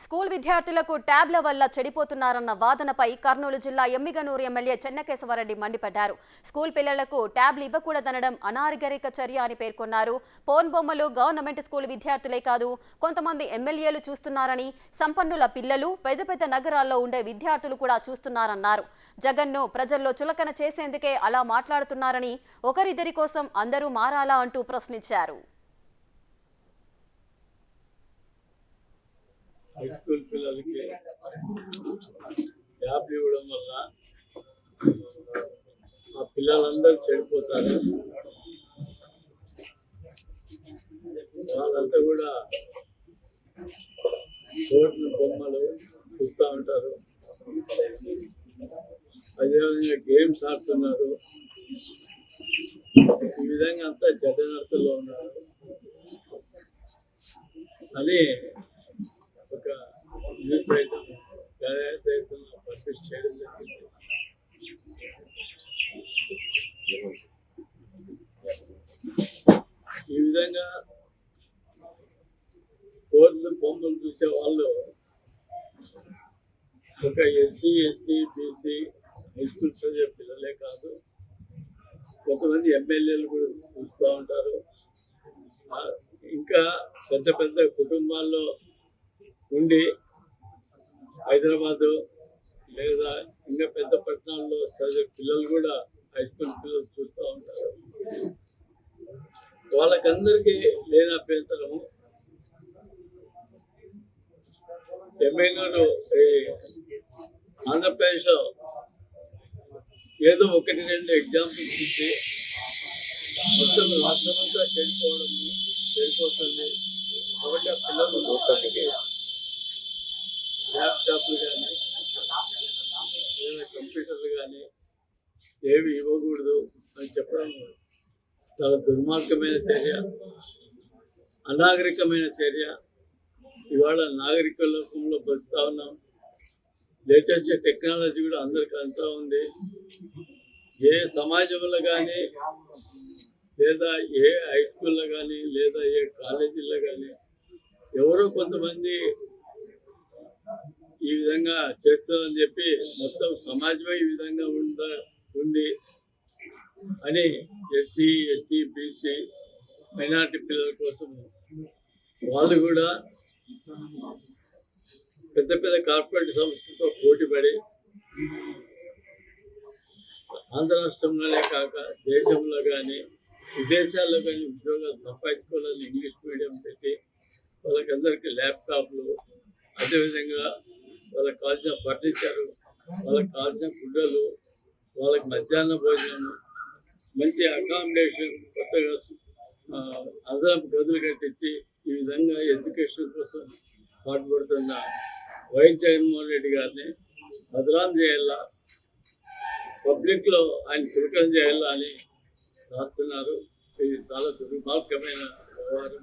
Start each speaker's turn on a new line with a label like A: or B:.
A: School విద్యార్థులకు ట్యాబ్ల వల్ల చెడిపోతున్నారన్న వాదనపై కర్నూలు జిల్లా ఎమ్మిగనూరు ఎమ్మెల్యే చెన్నకేశవరెడ్డి మండిపడ్డారు. స్కూల్ పిల్లలకు ట్యాబ్లు ఇవ్వకూడదనడం అనాగరిక చర్య అని పేర్కొన్నారు. ఫోన్ బొమ్మలు గవర్నమెంట్ స్కూల్ విద్యార్థులే కాదు, కొంతమంది ఎమ్మెల్యేలు చూస్తున్నారని, సంపన్నుల పిల్లలు పెద్ద పెద్ద నగరాల్లో ఉండే విద్యార్థులు కూడా చూస్తున్నారన్నారు. జగన్ను ప్రజల్లో చులకన చేసేందుకే అలా మాట్లాడుతున్నారని, ఒకరిద్దరి కోసం అందరూ మారాలా అంటూ ప్రశ్నించారు.
B: హై స్కూల్ పిల్లలకి ట్యాబ్లు ఇవ్వడం వల్ల ఆ పిల్లలందరూ చెడిపోతారు. వాళ్ళంతా కూడా కోట్ల బొమ్మలు చూస్తూ ఉంటారు. అదేవిధంగా గేమ్స్ ఆడుతున్నారు. ఈ విధంగా అంతా జగనర్థలో ఉన్నారు అని ఒక న్యూస్ ఐటమ్ పబ్లిష్ చేయడం జరిగింది. ఈ విధంగా కోర్టు బొమ్మలు చూసే వాళ్ళు ఒక SC, ST, BC high school చదివే పిల్లలే కాదు, కొంతమంది ఎమ్మెల్యేలు కూడా చూస్తూ ఉంటారు. ఇంకా పెద్ద పెద్ద కుటుంబాల్లో ఉండి హైదరాబాదు లేదా ఇంకా పెద్ద పట్టణాల్లో చదివే పిల్లలు కూడా హై స్కూల్ పిల్లలు చూస్తూ ఉంటారు. వాళ్ళకందరికీ లేని అభ్యంతరము ఎమ్మెల్యేలు ఆంధ్రప్రదేశ్లో ఏదో ఒకటి రెండు ఎగ్జాంపుల్స్ ఇచ్చి మొత్తం రాష్ట్రమంతా చెడిపోతుంది. కాబట్టి ఆ పిల్లలు మొత్తానికి ల్యాప్టాప్లు కానీ కంప్యూటర్లు కానీ ఏవి ఇవ్వకూడదు అని చెప్పడం చాలా దుర్మార్గమైన చర్య, అనాగరికమైన చర్య. ఇవాళ నాగరిక లోకంలో బతుకుతా ఉన్నాం. లేటెస్ట్ టెక్నాలజీ కూడా అందరికి అంతా ఉంది. ఏ సమాజంలో కానీ లేదా ఏ హై స్కూల్లో కానీ లేదా ఏ కాలేజీల్లో కానీ ఎవరో కొంతమంది ఈ విధంగా చేస్తారని చెప్పి మొత్తం సమాజమే ఈ విధంగా ఉంది అని ఎస్సీ, ఎస్టీ, బీసీ మైనారిటీ పిల్లల కోసం వాళ్ళు కూడా పెద్ద పెద్ద కార్పొరేట్ సంస్థలతో పోటీపడి ఆంధ్ర రాష్ట్రంలోనే కాక దేశంలో కానీ విదేశాల్లో కానీ ఉద్యోగాలు సంపాదించుకోవాలని ఇంగ్లీష్ మీడియం పెట్టి వాళ్ళకందరికీ ల్యాప్టాప్లు, అదేవిధంగా వాళ్ళకి కావాల్సిన ఫర్నిచరు, వాళ్ళకి కావాల్సిన గుడ్డలు, వాళ్ళకి మధ్యాహ్న భోజనం, మంచి అకామిడేషన్, కొత్తగా అదనపు గదులు కట్టించి ఈ విధంగా ఎడ్యుకేషన్ కోసం పాటుపడుతున్న వైఎస్ జగన్మోహన్ రెడ్డి గారిని బదనాం చేయాలా, పబ్లిక్లో ఆయన చులకన చేయాలా అని రాస్తున్నారు. ఇది చాలా దుర్మార్గమైన వ్యవహారం.